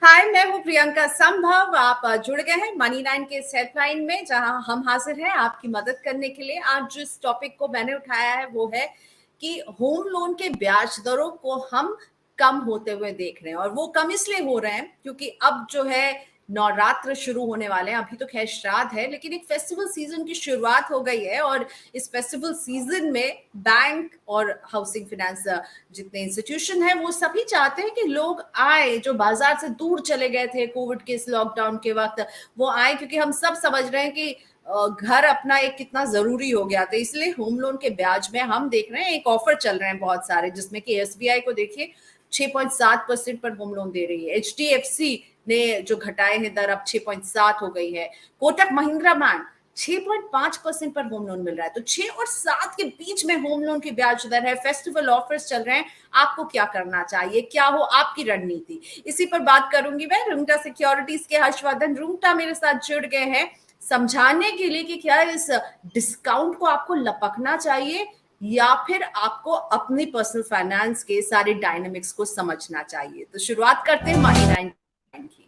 हाय, मैं हूँ प्रियंका संभव। आप जुड़ गए हैं मनी नाइन के इस हेल्पलाइन में, जहां हम हाजिर हैं आपकी मदद करने के लिए। आज जिस टॉपिक को मैंने उठाया है वो है कि होम लोन के ब्याज दरों को हम कम होते हुए देख रहे हैं, और वो कम इसलिए हो रहे हैं क्योंकि अब जो है नवरात्र शुरू होने वाले हैं। अभी तो खैर श्राद्ध है, लेकिन एक फेस्टिवल सीजन की शुरुआत हो गई है, और इस फेस्टिवल सीजन में बैंक और हाउसिंग फाइनेंस जितने इंस्टीट्यूशन है वो सभी चाहते हैं कि लोग आए, जो बाजार से दूर चले गए थे कोविड के इस लॉकडाउन के वक्त, वो आए, क्योंकि हम सब समझ रहे हैं कि घर अपना एक कितना जरूरी हो गया था। इसलिए होम लोन के ब्याज में हम देख रहे हैं एक ऑफर चल रहे हैं बहुत सारे, जिसमें कि एसबीआई को देखिए 6.7% पर होम लोन दे रही है। एचडीएफसी ने जो घटाए हैं दर, अब 6.7 हो गई है। कोटक महिंद्रा बैंक 6.5% पर होम लोन मिल रहा है। तो 6 और 7 के बीच में होम लोन की ब्याज दर है। फेस्टिवल ऑफर्स चल रहे हैं। आपको क्या करना चाहिए, क्या हो आपकी रणनीति, इसी पर बात करूंगी मैं। रुंगटा सिक्योरिटीज के हर्षवर्धन रुंगटा मेरे साथ जुड़ गए हैं समझाने के लिए कि क्या इस डिस्काउंट को आपको लपकना चाहिए या फिर आपको अपनी पर्सनल फाइनेंस के सारे डायनामिक्स को समझना चाहिए। तो शुरुआत करते हैं मनी नाइन की।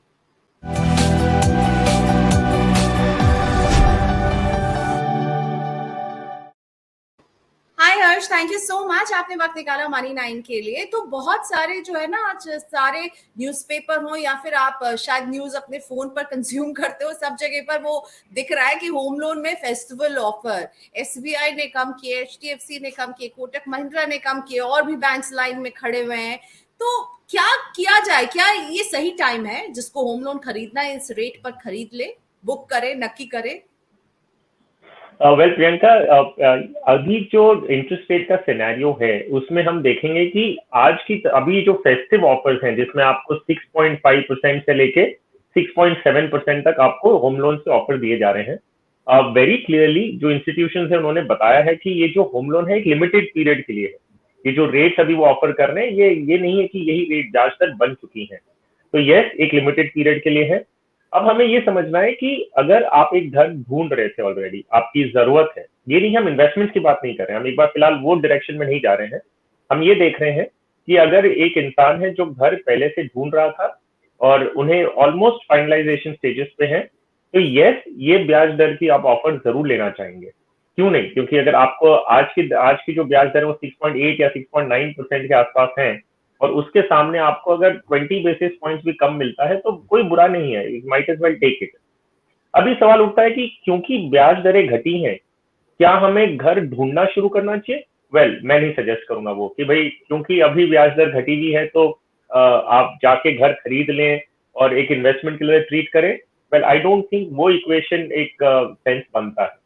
हाय हर्ष, थैंक यू सो मच, आपने वक्त निकाला मनी नाइन के लिए। तो बहुत सारे जो है ना, आज सारे न्यूज़पेपर हो या फिर आप शायद न्यूज अपने फोन पर कंज्यूम करते हो, सब जगह पर वो दिख रहा है कि होम लोन में फेस्टिवल ऑफर। एसबीआई ने कम किए, एचडीएफसी ने कम किए, कोटक महिंद्रा ने कम किए, और भी बैंक्स लाइन में खड़े हुए हैं। तो क्या किया जाए, क्या ये सही टाइम है जिसको होम लोन खरीदना है इस रेट पर खरीद ले, बुक करे, नक्की करे? वेल प्रियंका, अभी जो इंटरेस्ट रेट का सिनेरियो है उसमें हम देखेंगे कि अभी जो फेस्टिव ऑफर्स हैं जिसमें आपको 6.5% से लेके 6.7% तक आपको होम लोन से ऑफर दिए जा रहे हैं। वेरी क्लियरली जो इंस्टीट्यूशन है उन्होंने बताया है कि ये जो होम लोन है एक लिमिटेड पीरियड के लिए है। ये जो रेट्स अभी वो ऑफर कर रहे हैं ये नहीं है कि यही रेट आज तक बन चुकी है। तो यस, एक लिमिटेड पीरियड के लिए है। अब हमें ये समझना है कि अगर आप एक घर ढूंढ रहे थे, ऑलरेडी आपकी जरूरत है, ये नहीं, हम इन्वेस्टमेंट की बात नहीं कर रहे हैं, हम एक बार फिलहाल वो डायरेक्शन में नहीं जा रहे हैं। हम ये देख रहे हैं कि अगर एक इंसान है जो घर पहले से ढूंढ रहा था और उन्हें ऑलमोस्ट फाइनलाइजेशन स्टेजेस पे है, तो यस, ये ब्याज दर की आप ऑफर जरूर लेना चाहेंगे। क्यों नहीं? क्योंकि अगर आपको आज की जो ब्याज दर है वो 6.8 या 6.9% के आसपास है, और उसके सामने आपको अगर 20 बेसिस पॉइंट्स भी कम मिलता है तो कोई बुरा नहीं है, might as well take it. अभी सवाल उठता है कि क्योंकि ब्याज दरें घटी हैं, क्या हमें घर ढूंढना शुरू करना चाहिए? वेल, मैं नहीं सजेस्ट करूंगा वो कि भाई क्योंकि अभी ब्याज दर घटी हुई है तो आप जाके घर खरीद लें और एक इन्वेस्टमेंट के लिए ट्रीट करें। वेल, आई डोंट थिंक वो इक्वेशन एक सेंस बनता है।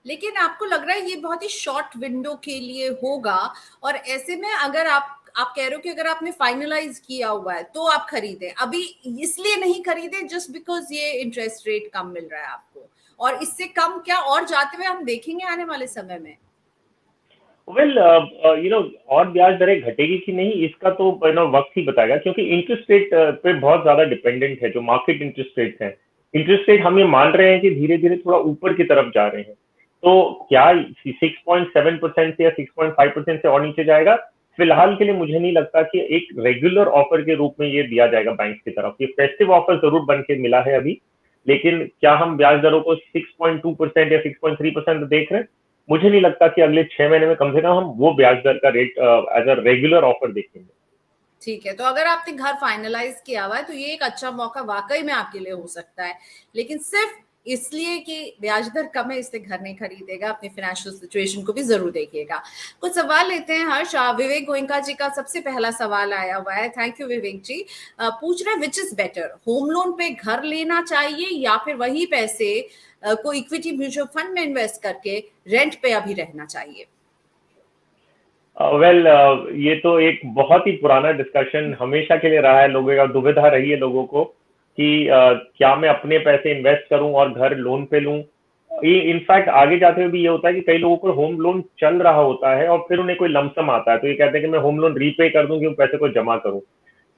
लेकिन आपको लग रहा है ये बहुत ही शॉर्ट विंडो के लिए होगा, और ऐसे में अगर आप कह रहे हो कि अगर आपने फाइनलाइज किया हुआ है तो आप खरीदें, अभी इसलिए नहीं खरीदें जस्ट बिकॉज ये इंटरेस्ट रेट कम मिल रहा है आपको, और इससे कम क्या और जाते हुए हम देखेंगे आने वाले समय में? वेल, और ब्याज दरें घटेगी कि नहीं इसका तो वक्त ही बताएगा, क्योंकि इंटरेस्ट रेट पे बहुत ज्यादा डिपेंडेंट है। जो मार्केट इंटरेस्ट रेट है, इंटरेस्ट रेट हम ये मान रहे हैं कि धीरे धीरे थोड़ा ऊपर की तरफ जा रहे हैं। तो क्या 6.7% से या 6.5% से और नीचे जाएगा? फिलहाल के लिए मुझे नहीं लगता कि एक रेगुलर ऑफर के रूप में ये दिया जाएगा बैंक की तरफ। ये फेस्टिव ऑफर जरूर बन के मिला है अभी, लेकिन क्या हम ब्याज दरों को 6.2% या 6.3% देख रहे हैं? मुझे नहीं लगता कि अगले 6 महीने में कम से कम हम वो ब्याज दर का rate as a regular offer देखेंगे। ठीक है, तो अगर आपने घर फाइनलाइज किया हुआ है तो ये एक अच्छा मौका वाकई में आपके लिए हो सकता है, लेकिन सिर्फ इसलिए कि ब्याज दर कम है इसलिए घर नहीं खरीदेगा। अपनी फाइनेंशियल सिचुएशन को भी जरूर देखिएगा। कुछ सवाल लेते हैं हर्ष। विवेक गोयनका जी का सबसे पहला सवाल आया हुआ है। थैंक यू विवेक जी। पूछ रहे which is better, home loan पे घर लेना चाहिए या फिर वही पैसे को इक्विटी म्यूचुअल फंड में इन्वेस्ट करके रेंट पे अभी रहना चाहिए? वेल, ये तो एक बहुत ही पुराना डिस्कशन हमेशा के लिए रहा है। लोगों का दुविधा रही है लोगों को कि क्या मैं अपने पैसे इन्वेस्ट करूं और घर लोन पे लूं। ये इनफैक्ट आगे जाते हुए भी ये होता है कि कई लोगों को होम लोन चल रहा होता है और फिर उन्हें कोई लमसम आता है तो ये कहते हैं कि मैं होम लोन रीपे कर दूं, कि उन पैसे को जमा करूं।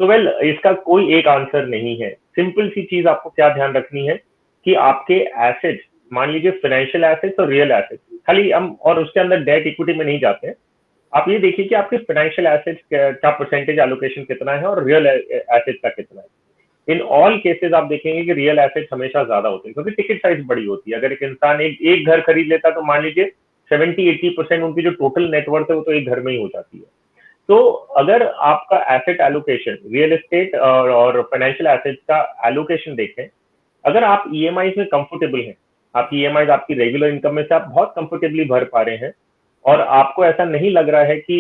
तो वेल, इसका कोई एक आंसर नहीं है। सिंपल सी चीज आपको क्या ध्यान रखनी है कि आपके एसेट्स, मान लीजिए फाइनेंशियल एसेट्स और रियल एसेट्स, खाली हम और उसके अंदर डेट इक्विटी में नहीं जाते हैं। आप ये देखिए कि आपके फाइनेंशियल एसेट्स का परसेंटेज एलोकेशन कितना है और रियल एसेट्स का कितना है। इन ऑल केसेस आप देखेंगे कि रियल एसेट्स हमेशा ज्यादा होते हैं, क्योंकि टिकट साइज बड़ी होती है। अगर एक इंसान एक घर खरीद लेता है तो मान लीजिए 70-80% उनकी जो टोटल नेटवर्थ है वो तो एक घर में ही हो जाती है। तो अगर आपका एसेट एलोकेशन, रियल एस्टेट और फाइनेंशियल एसेट्स का एलोकेशन देखें, अगर आप ईएमआई में कंफर्टेबल हैं, आपकी ईएमआई आपकी रेगुलर इनकम में से आप बहुत कंफर्टेबली भर पा रहे हैं, और आपको ऐसा नहीं लग रहा है कि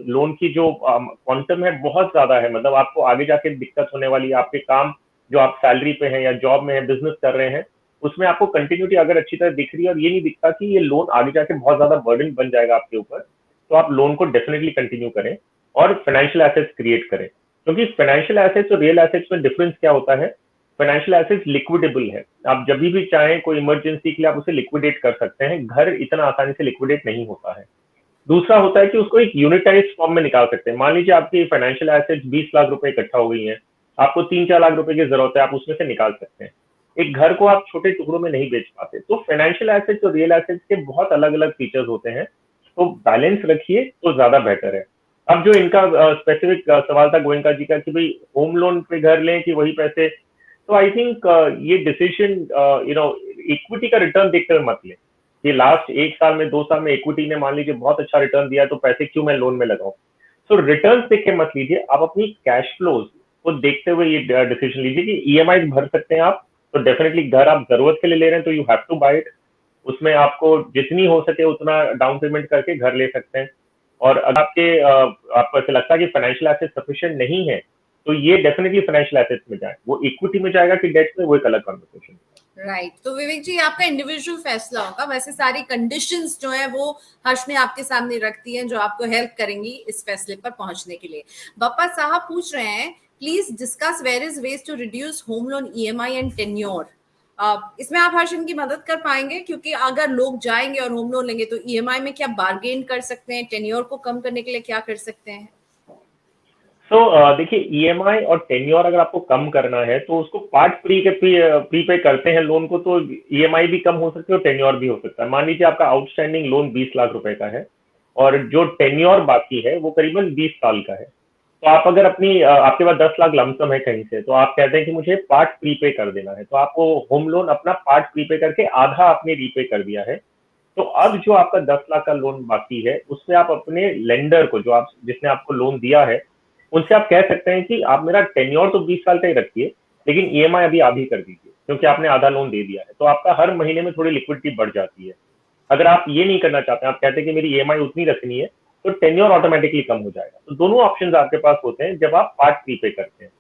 लोन की जो क्वांटम है बहुत ज्यादा है, मतलब आपको आगे जाके दिक्कत होने वाली है, आपके काम जो आप सैलरी पे हैं या जॉब में है, बिजनेस कर रहे हैं, उसमें आपको कंटिन्यूटी अगर अच्छी तरह दिख रही है और ये नहीं दिखता कि ये लोन आगे जाके बहुत ज्यादा बर्डन बन जाएगा आपके ऊपर, तो आप लोन को डेफिनेटली कंटिन्यू करें और फाइनेंशियल एसेट्स क्रिएट करें। क्योंकि फाइनेंशियल एसेट्स और रियल एसेट्स में डिफरेंस क्या होता है, फाइनेंशियल एसेट्स लिक्विडेबल है, आप जब भी चाहें कोई इमरजेंसी के लिए आप उसे लिक्विडेट कर सकते हैं, घर इतना आसानी से लिक्विडेट नहीं होता है। दूसरा होता है कि उसको एक यूनिटाइज फॉर्म में निकाल सकते हैं। मान लीजिए आपकी फाइनेंशियल एसेट्स 20 लाख रुपए इकट्ठा हो गई हैं, आपको 3-4 लाख रुपए की जरूरत है, आप उसमें से निकाल सकते हैं। एक घर को आप छोटे टुकड़ों में नहीं बेच पाते। तो फाइनेंशियल एसेट्स और रियल एसेट्स के बहुत अलग अलग फीचर्स होते हैं, तो बैलेंस रखिए तो ज्यादा बेटर है। अब जो इनका स्पेसिफिक सवाल था गोयनका जी का कि भाई होम लोन पे घर लें कि वही पैसे, तो आई थिंक ये डिसीजन इक्विटी का रिटर्न देखते हुए मत लें कि लास्ट 1 साल में 2 साल में इक्विटी ने मान लीजिए बहुत अच्छा रिटर्न दिया तो पैसे क्यों मैं लोन में लगाऊं। सो रिटर्न देख के मत लीजिए, आप अपनी कैश फ्लोज को देखते हुए ये डिसीजन लीजिए कि ईएमआई भर सकते हैं आप, तो डेफिनेटली घर आप जरूरत के लिए ले रहे हैं तो you have to buy it, उसमें आपको जितनी हो सके उतना डाउन पेमेंट करके घर ले सकते हैं। और अगर आपको ऐसा लगता है कि फाइनेंशियल एसेट सफिशिएंट नहीं है, तो ये डेफिनेटली फाइनेंशियल एसेट्स में जाए, वो इक्विटी में जाएगा कि डेट में, वो एक अलग कन्वर्सेशन। राइट तो विवेक जी आपका इंडिविजुअल फैसला होगा, वैसे सारी कंडीशंस जो है वो हर्ष ने आपके सामने रख दी हैं जो आपको हेल्प करेंगी इस फैसले पर पहुंचने के लिए। बप्पा साहब पूछ रहे हैं, please discuss various ways to reduce home loan EMI and tenure. इसमें आप हर्ष की मदद कर पाएंगे, क्योंकि अगर लोग जाएंगे और होम लोन लेंगे तो ईएमआई में क्या बार्गेन कर सकते हैं, टेन्योर को कम करने के लिए क्या कर सकते हैं? देखिए ईएमआई और टेन्योर अगर आपको कम करना है तो उसको पार्ट प्रीपे करते हैं लोन को, तो ईएमआई भी कम हो सकती है और टेन्योर भी हो सकता है। मान लीजिए आपका आउटस्टैंडिंग लोन 20 लाख रुपए का है और जो टेन्योर बाकी है वो करीबन 20 साल का है, तो आप अगर आपके पास 10 लाख लमसम है कहीं से, तो आप कहते हैं कि मुझे पार्ट प्रीपे कर देना है, तो आपको होम लोन अपना पार्ट प्रीपे करके आधा आपने रीपे कर दिया है। तो अब जो आपका 10 लाख का लोन बाकी है उससे आप अपने लेंडर को, जिसने आपको लोन दिया है, उनसे आप कह सकते हैं कि आप मेरा टेन्योर तो 20 साल का ही रखिए, लेकिन ईएमआई अभी आधी कर दीजिए, क्योंकि आपने आधा लोन दे दिया है। तो आपका हर महीने में थोड़ी लिक्विडिटी बढ़ जाती है। अगर आप ये नहीं करना चाहते, आप कहते हैं कि मेरी ईएमआई उतनी रखनी है, तो टेन्योर ऑटोमेटिकली कम हो जाएगा। तो दोनों ऑप्शंस आपके पास होते हैं जब आप पार्ट प्रीपे करते हैं।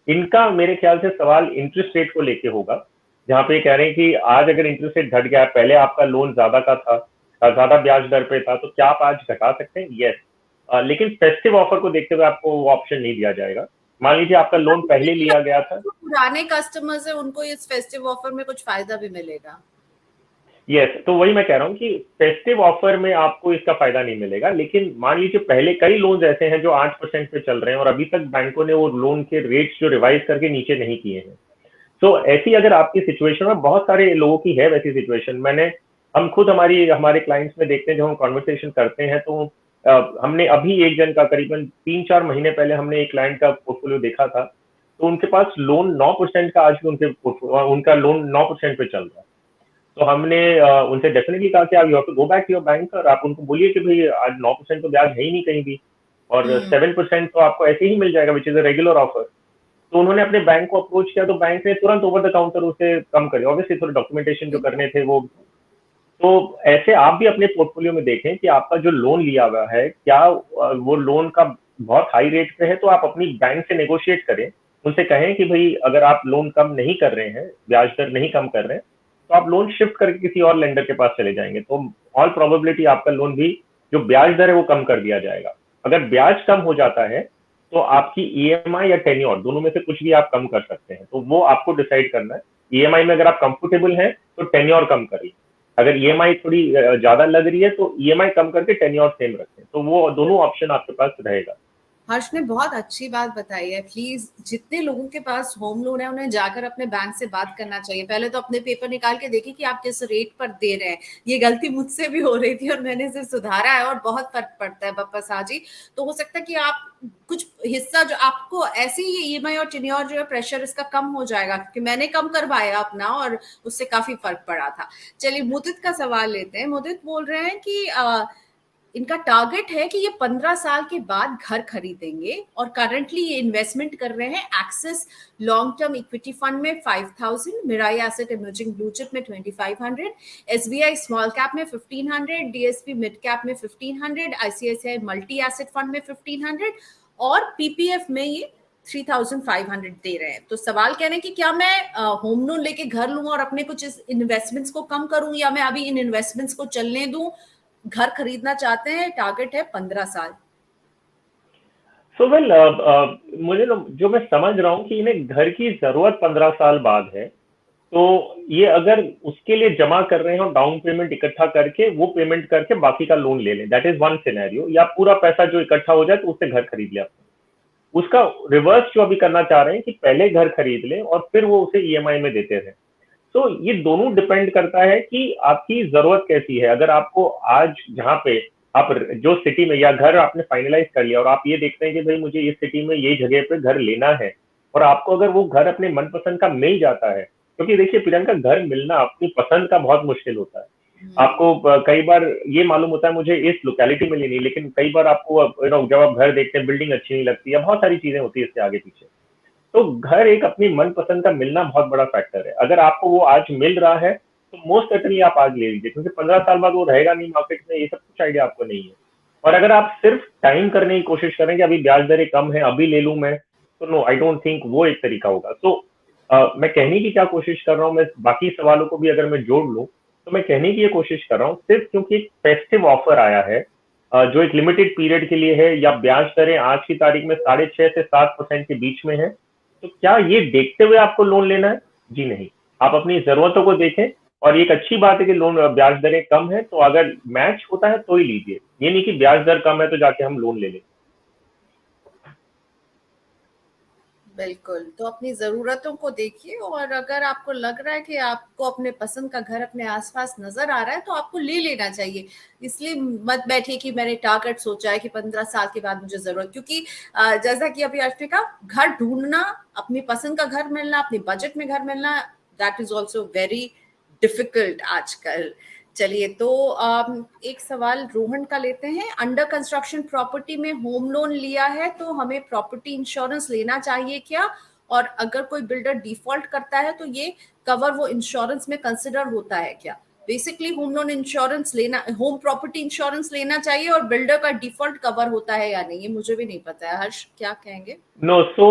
इनका मेरे ख्याल से सवाल इंटरेस्ट रेट को लेके होगा, जहां पे कह रहे हैं कि आज अगर इंटरेस्ट रेट घट गया, पहले आपका लोन ज्यादा का था, ज्यादा ब्याज दर पे था, तो क्या आप आज घटा सकते हैं? यस। लेकिन फेस्टिव ऑफर को देखते हुए आपको वो ऑप्शन नहीं दिया जाएगा। मान लीजिए आपका लोन पहले लिया गया था, जो पुराने कस्टमर्स है उनको इस फेस्टिव ऑफर में कुछ फायदा भी मिलेगा। यस, तो वही मैं कह रहा हूँ कि फेस्टिव ऑफर में आपको इसका फायदा नहीं मिलेगा। लेकिन मान लीजिए पहले कई लोन ऐसे हैं जो 8% पे चल रहे हैं और अभी तक बैंकों ने वो लोन के रेट्स जो रिवाइज करके नीचे नहीं किए हैं। तो ऐसी अगर आपकी सिचुएशन में, बहुत सारे लोगों की है वैसी सिचुएशन, हम खुद हमारे क्लाइंट्स में देखते हैं, जब हम कॉन्वर्सेशन करते हैं तो हमने अभी एक जन का करीबन 3-4 महीने पहले हमने एक क्लाइंट का पोर्टफोलियो देखा था, तो उनके पास लोन 9% का, आज भी उनका लोन 9% पे चल रहा है। तो हमने उनसे डेफिनेटली कहा कि आप you have to go back to your bank और आप उनको बोलिए कि भाई आज 9% तो ब्याज है ही नहीं कहीं भी, और 7% तो आपको ऐसे ही मिल जाएगा, which is a regular offer. तो उन्होंने अपने बैंक को अप्रोच किया, तो बैंक ने तुरंत ओवर द काउंटर उसे कम कर दिया। ऑब्वियसली थोड़े डॉक्यूमेंटेशन जो करने थे वो, तो ऐसे आप भी अपने पोर्टफोलियो में देखें कि आपका जो लोन लिया हुआ है, क्या वो लोन का बहुत हाई रेट पे है, तो आप अपनी बैंक से नेगोशिएट करें, उनसे कहें कि भाई अगर आप लोन कम नहीं कर रहे हैं, ब्याज दर नहीं कम कर रहे हैं, तो आप लोन शिफ्ट करके किसी और लेंडर के पास चले जाएंगे, तो ऑल प्रोबेबिलिटी आपका लोन भी जो ब्याज दर है वो कम कर दिया जाएगा। अगर ब्याज कम हो जाता है तो आपकी ईएमआई या टेन्योर दोनों में से कुछ भी आप कम कर सकते हैं, तो वो आपको डिसाइड करना है। ईएमआई में अगर आप कंफर्टेबल हैं तो टेन्योर कम करिए, अगर ईएमआई थोड़ी ज्यादा लग रही है तो ईएमआई कम करके टेन्योर सेम रखें, तो वो दोनों ऑप्शन आपके पास रहेगा। हर्ष ने बहुत अच्छी बात बताई है। प्लीज जितने लोगों के पास होम लोन है उन्हें जाकर अपने बैंक से बात करना चाहिए। पहले तो अपने पेपर निकाल के देखिए कि आप किस रेट पर दे रहे हैं। ये गलती मुझसे भी हो रही थी और मैंने इसे सुधारा है और बहुत फर्क पड़ता है बप्पा साजी। तो हो सकता है कि आप कुछ हिस्सा जो आपको ऐसे ही ईएमआई और टेन्योर जो है प्रेशर इसका कम हो जाएगा, क्योंकि मैंने कम करवाया अपना और उससे काफी फर्क पड़ा था। चलिए मुदित का सवाल लेते हैं। मुदित बोल रहे हैं कि इनका टारगेट है कि ये 15 साल के बाद घर खरीदेंगे और करंटली ये इन्वेस्टमेंट कर रहे हैं Axis long term equity fund में 5000, Mirae Asset Emerging Blue Chip में 2500, एसबीआई स्मॉल कैप में 1500, डीएसपी मिड कैप में 1500, आईसीआईसीआई मल्टी एसेट फंड में 1500 और पीपीएफ में ये 3500 दे रहे हैं। तो सवाल कह रहे हैं कि क्या मैं होम लोन लेके घर लूं और अपने कुछ इन्वेस्टमेंट्स को कम करूं, या मैं अभी इन इन्वेस्टमेंट्स को चलने दूं। घर खरीदना चाहते हैं, टारगेट है 15 साल। सो वेल, मुझे जो मैं समझ रहा हूँ कि इन्हें घर की जरूरत 15 साल बाद है, तो ये अगर उसके लिए जमा कर रहे हैं और डाउन पेमेंट इकट्ठा करके वो पेमेंट करके बाकी का लोन ले लें, दैट इज वन सिनेरियो। या पूरा पैसा जो इकट्ठा हो जाए तो उससे घर खरीद ले अपना। उसका रिवर्स जो अभी करना चाह रहे हैं कि पहले घर खरीद लें और फिर वो उसे ईएमआई में देते रहे। तो ये दोनों डिपेंड करता है कि आपकी जरूरत कैसी है। अगर आपको आज जहाँ पे आप जो सिटी में या घर आपने फाइनलाइज कर लिया और आप ये देखते हैं कि भाई मुझे इस सिटी में ये जगह पे घर लेना है, और आपको अगर वो घर अपने मनपसंद का मिल जाता है, क्योंकि देखिए प्रियंका, घर मिलना अपनी पसंद का बहुत मुश्किल होता है। आपको कई बार ये मालूम होता है मुझे इस लोकेलिटी में लेनी है, लेकिन कई बार आपको जब आप घर देखते हैं बिल्डिंग अच्छी नहीं लगती है, बहुत सारी चीजें होती है इसके आगे पीछे। तो घर एक अपनी मनपसंद का मिलना बहुत बड़ा फैक्टर है। अगर आपको वो आज मिल रहा है तो मोस्ट सर्टनली आप आज ले लीजिए, क्योंकि 15 साल बाद वो रहेगा नहीं मार्केट में, ये सब कुछ आइडिया आपको नहीं है। और अगर आप सिर्फ टाइम करने की कोशिश करेंगे, अभी ब्याज दरें कम है अभी ले लूं मैं, तो नो, आई डोंट थिंक वो एक तरीका होगा। तो मैं कहने की क्या कोशिश कर रहा हूँ, मैं बाकी सवालों को भी अगर मैं जोड़ लूँ, तो मैं कहने की ये कोशिश कर रहा हूँ सिर्फ क्योंकि एक फेस्टिव ऑफर आया है जो एक लिमिटेड पीरियड के लिए है, या ब्याज दरें आज की तारीख में 6.5 से 7% के बीच में है, तो क्या ये देखते हुए आपको लोन लेना है? जी नहीं। आप अपनी जरूरतों को देखें, और एक अच्छी बात है कि लोन ब्याज दरें कम है, तो अगर मैच होता है तो ही लीजिए। ये नहीं कि ब्याज दर कम है तो जाके हम लोन ले लें। बिल्कुल, तो अपनी ज़रूरतों को देखिए और अगर आपको लग रहा है कि आपको अपने पसंद का घर अपने आस-पास नज़र आ रहा है, तो आपको ले लेना चाहिए। इसलिए मत बैठिए कि मैंने टारगेट सोचा है कि 15 साल के बाद मुझे ज़रूरत, क्योंकि जैसा कि अभी अर्श ने कहा, घर ढूँढना, अपनी पसंद का घर मिलना, अपने बजट में घर मिलना, that is also very difficult आजकल। चलिए तो एक सवाल रोहन का लेते हैं। अंडर कंस्ट्रक्शन प्रॉपर्टी में होम लोन लिया है तो हमें प्रॉपर्टी इंश्योरेंस लेना चाहिए क्या? और अगर कोई बिल्डर डिफॉल्ट करता है तो ये कवर वो इंश्योरेंस में कंसिडर होता है क्या? बेसिकली होम लोन इंश्योरेंस लेना, होम प्रॉपर्टी इंश्योरेंस लेना चाहिए और बिल्डर का डिफॉल्ट कवर होता है या नहीं, ये मुझे भी नहीं पता है। हर्ष क्या कहेंगे? नो, सो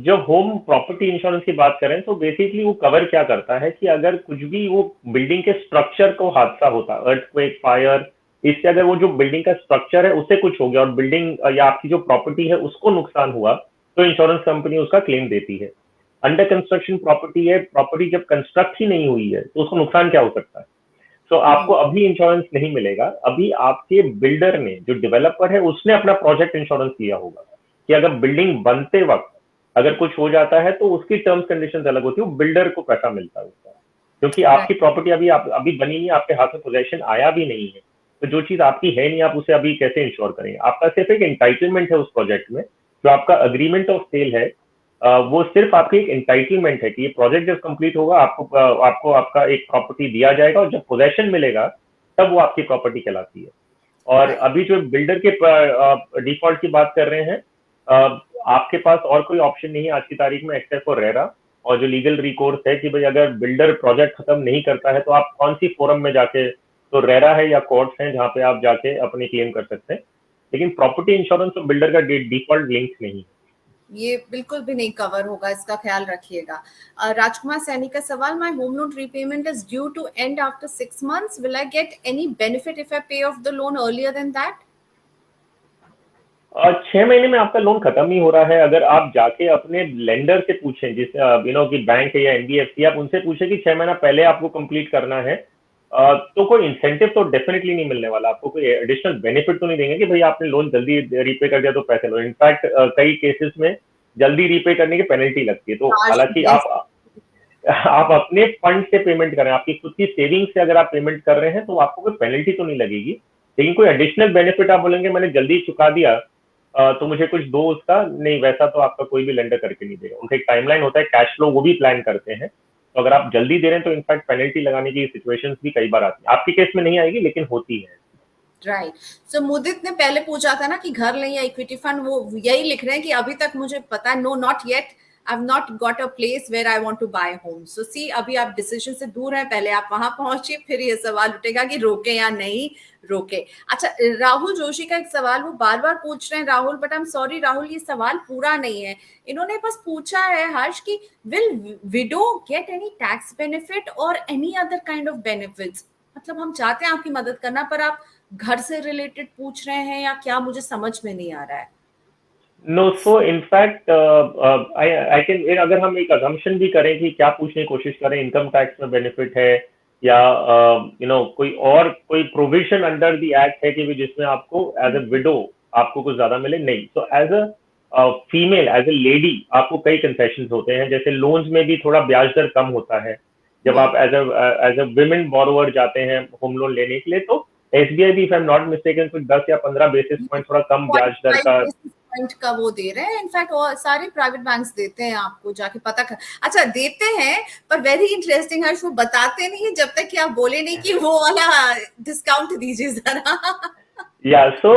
जब होम प्रॉपर्टी इंश्योरेंस की बात करें तो बेसिकली वो कवर क्या करता है कि अगर कुछ भी वो बिल्डिंग के स्ट्रक्चर को हादसा होता, अर्थक्वेक, फायर, इससे अगर वो जो बिल्डिंग का स्ट्रक्चर है उससे कुछ हो गया और बिल्डिंग या आपकी जो प्रॉपर्टी है उसको नुकसान हुआ, तो इंश्योरेंस कंपनी उसका क्लेम देती है। अंडर कंस्ट्रक्शन प्रॉपर्टी है, प्रॉपर्टी जब कंस्ट्रक्ट ही नहीं हुई है तो उसको नुकसान क्या हो सकता है? तो आपको अभी इंश्योरेंस नहीं मिलेगा। अभी आपके बिल्डर ने, जो डेवलपर है, उसने अपना प्रोजेक्ट इंश्योरेंस लिया होगा कि अगर बिल्डिंग बनते वक्त अगर कुछ हो जाता है तो उसकी टर्म्स कंडीशंस अलग होती है, वो बिल्डर को पैसा मिलता है उसका, क्योंकि आपकी प्रॉपर्टी अभी बनी नहीं, आपके हाथ में पोजेशन आया भी नहीं है। तो जो चीज आपकी है नहीं, आप उसे अभी कैसे इंश्योर करेंगे? आपका सिर्फ एक एंटाइटलमेंट है उस प्रोजेक्ट में, जो आपका अग्रीमेंट ऑफ सेल है, वो सिर्फ आपकी एक एंटाइटलमेंट है कि ये प्रोजेक्ट जब कंप्लीट होगा आपको आपका एक प्रॉपर्टी दिया जाएगा, और जब पोजेशन मिलेगा तब वो आपकी प्रॉपर्टी कहलाती है। और अभी जो बिल्डर के डिफॉल्ट की बात कर रहे हैं, आपके पास और कोई ऑप्शन नहीं है आज की तारीख में एक्सेप्ट फॉर रेरा, और जो लीगल रिकोर्स है कि भाई अगर बिल्डर प्रोजेक्ट खत्म नहीं करता है तो आप कौन सी फोरम में जाके, तो रेरा है या कोर्ट्स हैं जहाँ पे आप जाके अपनी क्लेम कर सकते हैं। लेकिन प्रॉपर्टी इंश्योरेंस तो बिल्डर का डिफॉल्ट लिंक नहीं है, ये बिल्कुल भी नहीं कवर होगा, इसका ख्याल रखिएगा। राजकुमार सैनी का सवाल, my home loan repayment is due to and after 6 months, will I get any benefit if I pay off the loan earlier than that? 6 महीने में आपका लोन खत्म ही हो रहा है। अगर आप जाके अपने लेंडर से पूछें, जिस कि बैंक है या एनबीएफसी, आप उनसे पूछें कि 6 महीना पहले आपको कंप्लीट करना है, तो कोई इंसेंटिव तो डेफिनेटली नहीं मिलने वाला आपको, कोई एडिशनल बेनिफिट तो नहीं देंगे कि भाई आपने लोन जल्दी रीपे कर दिया तो पैसे लो। इनफैक्ट कई केसेस में जल्दी रीपे करने की पेनल्टी लगती है। तो हालांकि आप अपने फंड से पेमेंट कर रहे हैं, आपकी खुद की सेविंग से अगर आप पेमेंट कर रहे हैं तो आपको कोई पेनल्टी तो नहीं लगेगी। लेकिन कोई एडिशनल बेनिफिट आप बोलेंगे मैंने जल्दी चुका दिया तो मुझे कुछ दो उसका, नहीं, वैसा तो आपका कोई भी लेंडर करके नहीं देगा। उनका एक टाइमलाइन होता है, कैश फ्लो वो भी प्लान करते हैं। तो अगर आप जल्दी दे रहे हैं तो इनफैक्ट पेनल्टी लगाने की सिचुएशंस भी कई बार आती है। आपके केस में नहीं आएगी लेकिन होती है। राइट। सो मुदित ने पहले पूछा था ना कि घर लें या इक्विटी फंड, वो यही लिख रहे हैं कि अभी तक मुझे पता है, no not yet, I have not got a place where I want to buy home. So see, अभी आप डिसीजन से दूर हैं, पहले आप वहां पहुंचिए, फिर ये सवाल उठेगा कि रोके या नहीं रोके। अच्छा, राहुल जोशी का एक सवाल वो बार बार पूछ रहे हैं Rahul, but I am sorry Rahul, ये सवाल पूरा नहीं है। इन्होंने बस पूछा है हर्ष कि will widow get any tax benefit और any other kind of benefits. मतलब हम चाहते हैं आपकी मदद करना, पर आप घर से रिलेटेड पूछ रहे हैं या क्या, मुझे समझ में नहीं आ रहा है। No, so in fact I can, अगर हम एक अजम्पशन भी करें कि क्या पूछने की कोशिश करें, इनकम टैक्स में बेनिफिट है या कोई प्रोविजन अंडर द एक्ट है कि जिसमें आपको एज अ विडो आपको कुछ ज्यादा मिले, नहीं। तो as a female, as a lady, आपको कई कंसेशन होते हैं। जैसे लोन्स में भी थोड़ा ब्याज दर कम होता है जब आप एज अ विमेन बोरोवर जाते हैं होम लोन लेने के लिए। तो एसबीआई भी, if I am not mistaken, कुछ 10 या 15 बेसिस पॉइंट थोड़ा कम ब्याज दर का पॉइंट का वो दे रहे हैं। इनफैक्ट और सारे प्राइवेट बैंक्स देते हैं, आपको जाके पता कर। अच्छा, देते हैं, पर वेरी इंटरेस्टिंग है, वो बताते नहीं है जब तक कि आप बोले नहीं कि वो वाला डिस्काउंट दीजिए जरा। या so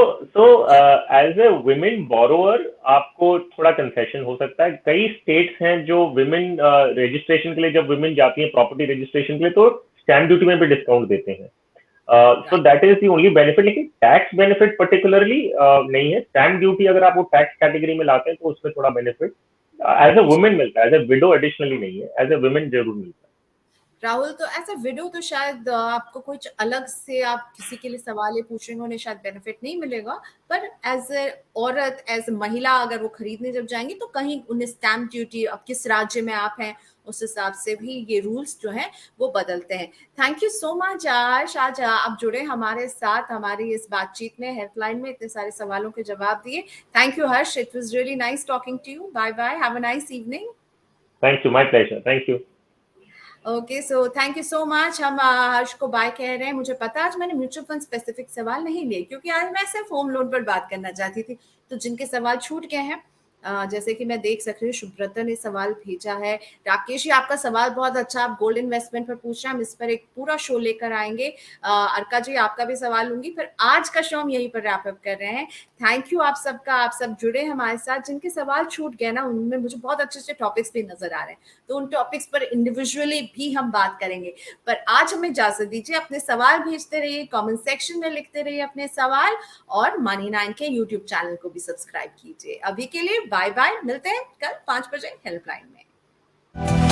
as a women borrower आपको थोड़ा कंसेशन हो सकता है। कई स्टेट्स हैं जो विमेन रजिस्ट्रेशन के लिए, जब विमेन जाती है प्रॉपर्टी रजिस्ट्रेशन के लिए, तो स्टैम्प ड्यूटी में भी डिस्काउंट देते हैं। So that is the only benefit. लेकिन टैक्स बेनिफिट पर्टिकुलरली नहीं है। स्टैम्प ड्यूटी अगर आप वो टैक्स कैटेगरी में लाते हैं तो उसमें थोड़ा बेनिफिट एज ए वुमेन मिलता है, एज ए विडो एडिशनली नहीं है, एज ए वुमेन जरूर मिलता है। राहुल, तो ऐसा विडो तो शायद आपको कुछ अलग से, आप किसी के लिए सवाल पूछ रहे हैं, उन्हें शायद बेनिफिट नहीं मिलेगा, पर एज ए औरत, एज ए महिला अगर वो खरीदने जब जाएंगी तो कहीं उन्हें स्टैम्प ड्यूटी, अब किस राज्य में आप हैं उस हिसाब से भी ये रूल्स जो हैं वो बदलते हैं। थैंक यू सो मच आश, आज आप जुड़े हमारे साथ हमारी इस बातचीत में, हेल्पलाइन में इतने सारे सवालों के जवाब दिए। Thank you Harsh, it was really nice talking to you. Bye bye, have a nice evening. Thank you, my pleasure, thank you. Okay, so thank you so much. हम हर्ष को बाय कह रहे हैं। मुझे पता आज मैंने म्यूचुअल फंड स्पेसिफिक सवाल नहीं लिए, क्योंकि आज मैं सिर्फ होम लोन पर बात करना चाहती थी। तो जिनके सवाल छूट गए हैं, जैसे कि मैं देख सकती हूँ, सुब्रता ने सवाल भेजा है। राकेश जी, आपका सवाल बहुत अच्छा, आप गोल्ड इन्वेस्टमेंट पर पूछ रहे हैं, हम इस पर एक पूरा शो लेकर आएंगे। अर्का जी, आपका भी सवाल लूंगी। फिर आज का शो हम यहीं पर रैप अप कर रहे हैं। थैंक यू आप सबका, आप सब जुड़े हमारे साथ। जिनके सवाल छूट गए ना, उनमें मुझे बहुत अच्छे अच्छे टॉपिक्स भी नजर आ रहे हैं, तो उन टॉपिक्स पर इंडिविजुअली भी हम बात करेंगे। पर आज हमें इजाजत दीजिए, अपने सवाल भेजते रहिए, कमेंट सेक्शन में लिखते रहिए अपने सवाल, और मनी9 के यूट्यूब चैनल को भी सब्सक्राइब कीजिए। अभी के लिए बाय बाय, मिलते हैं कल 5 बजे हेल्पलाइन में।